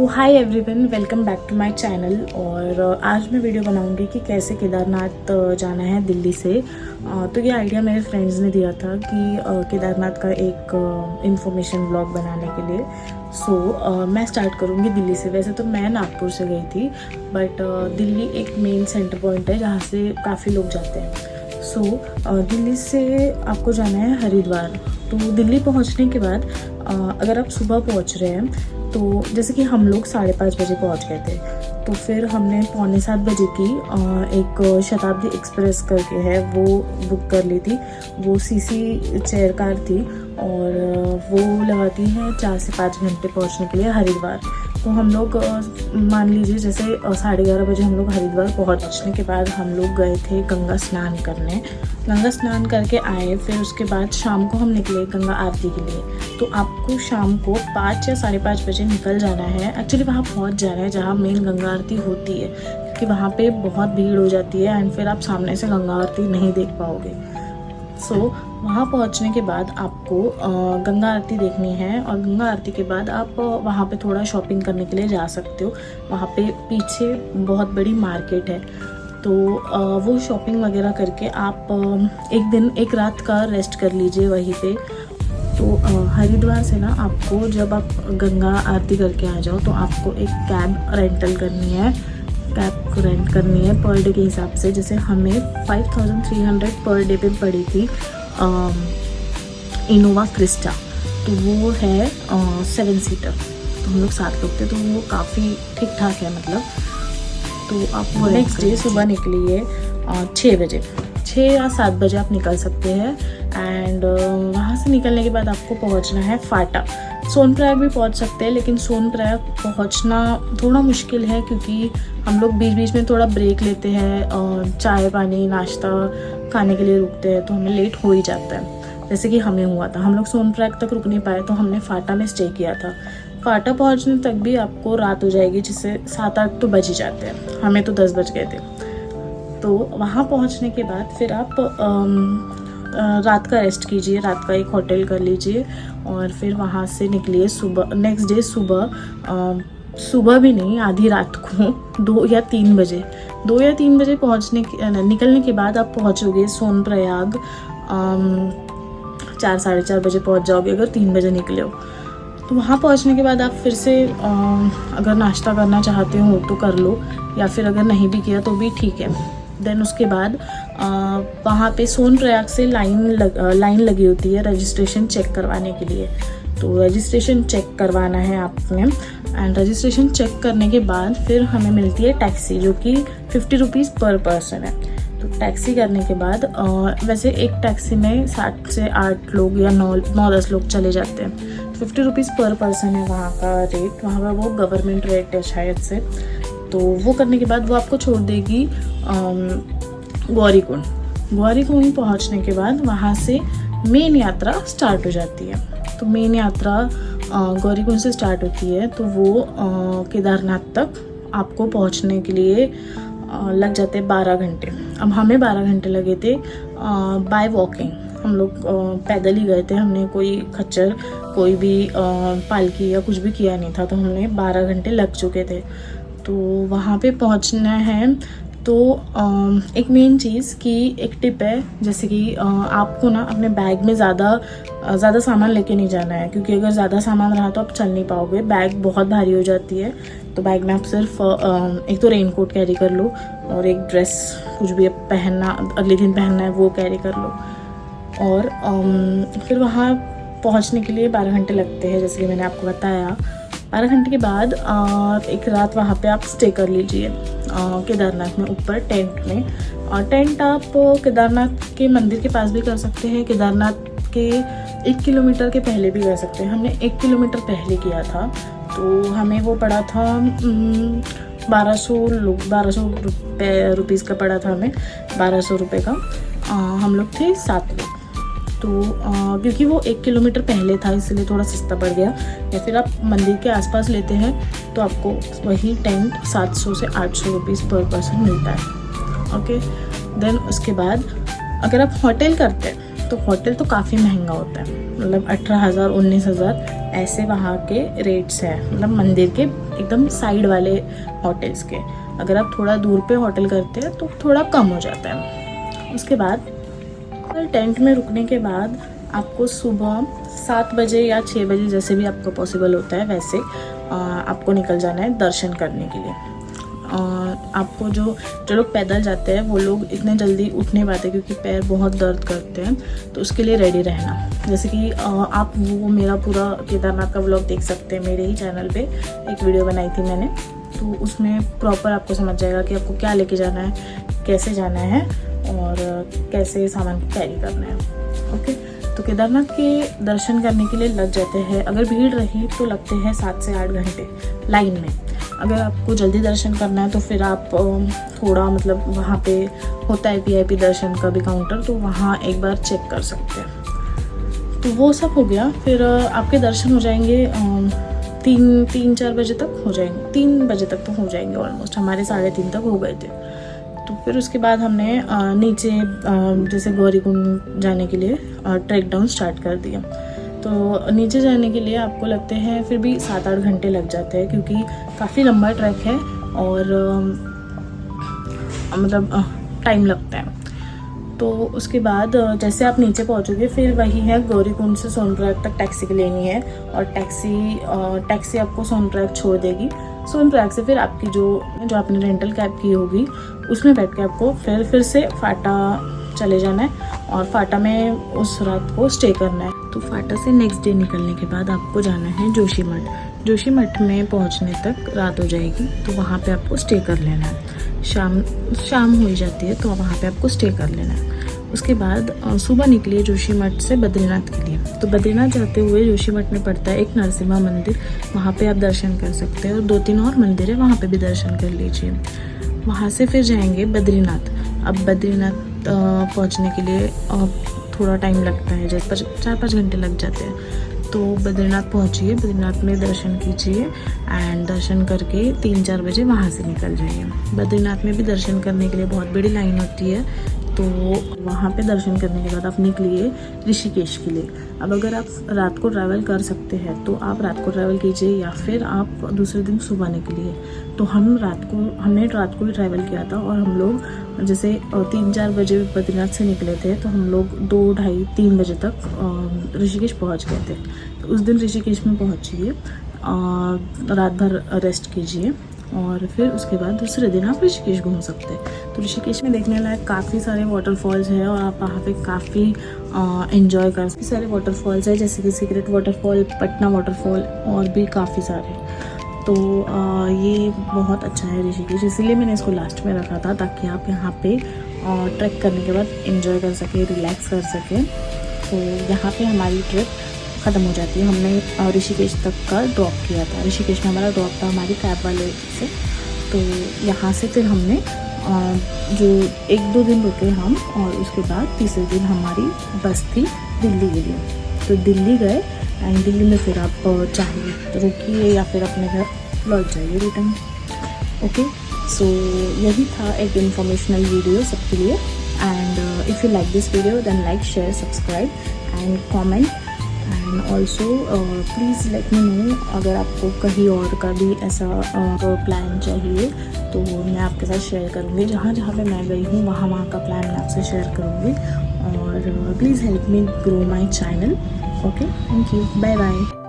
Hi everyone, welcome back to my channel. और आज मैं वीडियो बनाऊंगी कि कैसे केदारनाथ जाना है दिल्ली से। तो ये आइडिया मेरे फ्रेंड्स ने दिया था कि केदारनाथ का एक इन्फॉर्मेशन ब्लॉग बनाने के लिए। सो मैं स्टार्ट करूंगी दिल्ली से। वैसे तो मैं नागपुर से गई थी, बट दिल्ली एक मेन सेंटर पॉइंट है जहाँ से काफ़ी लोग जाते हैं। सो दिल्ली से आपको जाना है हरिद्वार। तो दिल्ली पहुँचने के बाद अगर आप सुबह पहुँच रहे हैं तो जैसे कि हम लोग 5:30 बजे पहुंच गए थे, तो फिर हमने 6:45 बजे की एक शताब्दी एक्सप्रेस करके है वो बुक कर ली थी। वो सीसी चेयर कार थी और वो लगाती है 4 से 5 घंटे पहुंचने के लिए हरिद्वार। तो हम लोग मान लीजिए जैसे 11:30 बजे हम लोग हरिद्वार पहुंचने के बाद हम लोग गए थे गंगा स्नान करने। गंगा स्नान करके आए, फिर उसके बाद शाम को हम निकले गंगा आरती के लिए। तो आपको शाम को 5 या 5:30 बजे निकल जाना है। एक्चुअली वहाँ पहुँच जाना है जहाँ मेन गंगा आरती होती है, क्योंकि वहाँ पे बहुत भीड़ हो जाती है एंड फिर आप सामने से गंगा आरती नहीं देख पाओगे। सो वहाँ पहुँचने के बाद आपको गंगा आरती देखनी है और गंगा आरती के बाद आप वहाँ पे थोड़ा शॉपिंग करने के लिए जा सकते हो। वहाँ पे पीछे बहुत बड़ी मार्केट है, तो वो शॉपिंग वगैरह करके आप एक रात का रेस्ट कर लीजिए वहीं पे। तो हरिद्वार से ना आपको जब आप गंगा आरती करके आ जाओ तो आपको एक कैब रेंटल करनी है। कैब को रेंट करनी है पर डे के हिसाब से। जैसे हमें 5300 पर डे पे पड़ी थी इनोवा क्रिस्टा। तो वो है 7 सीटर। तो हम लोग 7 लोग थे, तो वो काफ़ी ठीक ठाक है मतलब। तो आप नेक्स्ट डे सुबह निकलिए 6 बजे, 6 या 7 बजे आप निकल सकते हैं। एंड वहाँ से निकलने के बाद आपको पहुँचना है फाटा। सोनप्रयाग भी पहुँच सकते हैं, लेकिन सोनप्रयाग पहुँचना थोड़ा मुश्किल है क्योंकि हम लोग बीच बीच में थोड़ा ब्रेक लेते हैं और चाय पानी नाश्ता खाने के लिए रुकते हैं, तो हमें लेट हो ही जाता है। जैसे कि हमें हुआ था, हम लोग सोनप्रयाग तक रुक नहीं पाए तो हमने फाटा में स्टे किया था। फाटा पहुँचने तक भी आपको रात हो जाएगी, जिससे 7-8 तो बज ही जाते हैं। हमें तो 10 बज गए थे। तो वहाँ पहुँचने के बाद फिर आप रात का रेस्ट कीजिए, रात का एक होटल कर लीजिए और फिर वहाँ से निकलिए सुबह। नेक्स्ट डे सुबह भी नहीं, आधी रात को 2 या 3 बजे निकलने के बाद आप पहुँचोगे सोनप्रयाग 4 साढ़े 4 बजे पहुँच जाओगे अगर 3 बजे निकले हो। तो वहाँ पहुँचने के बाद आप फिर से अगर नाश्ता करना चाहते हो तो कर लो, या फिर अगर नहीं भी किया तो भी ठीक है। देन उसके बाद वहाँ पे सोनप्रयाग से लाइन लगी होती है रजिस्ट्रेशन चेक करवाने के लिए। तो रजिस्ट्रेशन चेक करवाना है आपने। एंड रजिस्ट्रेशन चेक करने के बाद फिर हमें मिलती है टैक्सी, जो कि 50 रुपीज़ पर पर्सन है। तो टैक्सी करने के बाद वैसे एक टैक्सी में 7 से 8 लोग या 9-10 लोग चले जाते हैं। 50 रुपीज़ पर पर्सन है वहाँ का रेट। वहाँ का वो गवर्नमेंट रेट है शायद से। तो वो करने के बाद वो आपको छोड़ देगी गौरीकुंड पहुँचने के बाद वहाँ से मेन यात्रा स्टार्ट हो जाती है। तो मेन यात्रा गौरीकुंड से स्टार्ट होती है, तो वो केदारनाथ तक आपको पहुँचने के लिए लग जाते हैं 12 घंटे। अब हमें 12 घंटे लगे थे बाय वॉकिंग। हम लोग पैदल ही गए थे, हमने कोई खच्चर कोई भी पालकी या कुछ भी किया नहीं था। तो हमने 12 घंटे लग चुके थे। तो वहाँ पे पहुँचना है तो एक मेन चीज़ की एक टिप है, जैसे कि आपको ना अपने बैग में ज़्यादा सामान लेके नहीं जाना है, क्योंकि अगर ज़्यादा सामान रहा तो आप चल नहीं पाओगे। बैग बहुत भारी हो जाती है। तो बैग में आप सिर्फ एक तो रेनकोट कैरी कर लो और एक ड्रेस, कुछ भी पहनना अगले दिन पहनना है वो कैरी कर लो। और फिर वहाँ पहुँचने के लिए 12 घंटे लगते हैं, जैसे कि मैंने आपको बताया। 12 घंटे के बाद एक रात वहाँ पे आप स्टे कर लीजिए केदारनाथ में ऊपर टेंट में। और टेंट आप केदारनाथ के मंदिर के पास भी कर सकते हैं, केदारनाथ के 1 किलोमीटर के पहले भी कर सकते हैं। हमने 1 किलोमीटर पहले किया था, तो हमें वो पड़ा था 1200 रुपीज़ का पड़ा था हमें, 1200 रुपये का। हम लोग थे 7 लोग। तो क्योंकि वो 1 किलोमीटर पहले था इसलिए थोड़ा सस्ता पड़ गया। या फिर आप मंदिर के आसपास लेते हैं तो आपको वही टेंट 700 से 800 रुपीज़ पर पर्सन मिलता है। ओके, देन उसके बाद अगर आप होटल करते हैं तो होटल तो काफ़ी महंगा होता है, मतलब 18,000 19,000 ऐसे वहाँ के रेट्स हैं, मतलब मंदिर के एकदम साइड वाले होटल्स के। अगर आप थोड़ा दूर पे होटल करते हैं तो थोड़ा कम हो जाता है। उसके बाद टेंट में रुकने के बाद आपको सुबह 7 बजे या 6 बजे जैसे भी आपको पॉसिबल होता है वैसे आपको निकल जाना है दर्शन करने के लिए। आपको जो लोग पैदल जाते हैं वो लोग इतने जल्दी उठ नहीं पाते क्योंकि पैर बहुत दर्द करते हैं, तो उसके लिए रेडी रहना। जैसे कि आप वो मेरा पूरा केदारनाथ का व्लॉग देख सकते हैं, मेरे ही चैनल पे एक वीडियो बनाई थी मैंने, तो उसमें प्रॉपर आपको समझ जाएगा कि आपको क्या लेके जाना है, कैसे जाना है और कैसे सामान को कैरी करना है। ओके, तो केदारनाथ के दर्शन करने के लिए लग जाते हैं, अगर भीड़ रही तो लगते हैं 7 से 8 घंटे लाइन में। अगर आपको जल्दी दर्शन करना है तो फिर आप थोड़ा मतलब वहाँ पे होता है VIP दर्शन का भी काउंटर, तो वहाँ एक बार चेक कर सकते हैं। तो वो सब हो गया, फिर आपके दर्शन हो जाएंगे 3-4 बजे तक हो जाएंगे, 3 बजे तक तो हो जाएंगे ऑलमोस्ट, हमारे 3:30 तक हो गए थे। तो फिर उसके बाद हमने नीचे जैसे गौरीकुंड जाने के लिए ट्रैक डाउन स्टार्ट कर दिया। तो नीचे जाने के लिए आपको लगते हैं फिर भी 7-8 घंटे लग जाते हैं क्योंकि काफ़ी लंबा ट्रैक है और मतलब टाइम लगता है। तो उसके बाद जैसे आप नीचे पहुंचोगे फिर वही है गौरीकुंड से सोनप्रयाग तक टैक्सी लेनी है और टैक्सी आपको सोनप्रयाग छोड़ देगी। सोनप्रयाग से फिर आपकी जो आपने रेंटल कैब की होगी उसमें बैठ के आपको फिर से फाटा चले जाना है और फाटा में उस रात को स्टे करना है। तो फाटा से नेक्स्ट डे निकलने के बाद आपको जाना है जोशीमठ। जोशीमठ में पहुंचने तक रात हो जाएगी, तो वहाँ पे आपको स्टे कर लेना है। शाम हो जाती है तो वहाँ पे आपको स्टे कर लेना है। उसके बाद सुबह निकलिए जोशीमठ से बद्रीनाथ के लिए। तो बद्रीनाथ जाते हुए जोशीमठ में पड़ता है एक नरसिम्हा मंदिर, वहाँ पे आप दर्शन कर सकते हैं और 2-3 और मंदिर है, वहाँ पे भी दर्शन कर लीजिए। वहाँ से फिर जाएंगे बद्रीनाथ। अब बद्रीनाथ पहुँचने के लिए थोड़ा टाइम लगता है, जैसे 4-5 घंटे लग जाते हैं। तो बद्रीनाथ पहुँचिए, बद्रीनाथ में दर्शन कीजिए एंड दर्शन करके 3-4 बजे वहाँ से निकल जाइए। बद्रीनाथ में भी दर्शन करने के लिए बहुत बड़ी लाइन होती है, तो वहाँ पे दर्शन करने के बाद आप निकलिए ऋषिकेश के लिए। अब अगर आप रात को ट्रैवल कर सकते हैं तो आप रात को ट्रैवल कीजिए या फिर आप दूसरे दिन सुबह निकलिए। तो हमने रात को ही ट्रैवल किया था और हम लोग जैसे 3-4 बजे बद्रीनाथ से निकले थे, तो हम लोग 2, ढाई, 3 बजे तक ऋषिकेश पहुँच गए थे। तो उस दिन ऋषिकेश में पहुँचिए, रात भर रेस्ट कीजिए और फिर उसके बाद दूसरे दिन आप ऋषिकेश घूम सकते हैं। तो ऋषिकेश में देखने लायक काफ़ी सारे वाटरफॉल्स हैं और आप वहाँ पे काफ़ी एंजॉय कर सकते। सारे वाटरफॉल्स हैं जैसे कि सीक्रेट वाटरफॉल, पटना वाटरफॉल और भी काफ़ी सारे। तो ये बहुत अच्छा है ऋषिकेश, इसीलिए मैंने इसको लास्ट में रखा था ताकि आप यहाँ पे ट्रैक करने के बाद एंजॉय कर सकें, रिलैक्स कर सकें। तो यहाँ पे हमारी ट्रिप ख़त्म हो जाती है। हमने ऋषिकेश तक का ड्रॉप किया था, ऋषिकेश में हमारा ड्रॉप था हमारी कैब वाले से। तो यहाँ से फिर हमने जो 1-2 दिन रुके हम और उसके बाद तीसरे दिन हमारी बस थी दिल्ली के लिए। तो दिल्ली गए एंड दिल्ली में फिर आप चाहिए तो रुकिए या फिर अपने घर लौट जाइए रिटर्न। ओके, सो यही था एक इन्फॉर्मेशनल वीडियो सबके लिए। And if you like this video then like, share, subscribe and comment and also please let me know अगर आपको कहीं और का भी ऐसा प्लान चाहिए तो मैं आपके साथ शेयर करूँगी। जहाँ पे मैं गई हूँ वहाँ का प्लान मैं आपसे शेयर करूँगी। और please help me grow my channel. Okay, thank you, bye bye.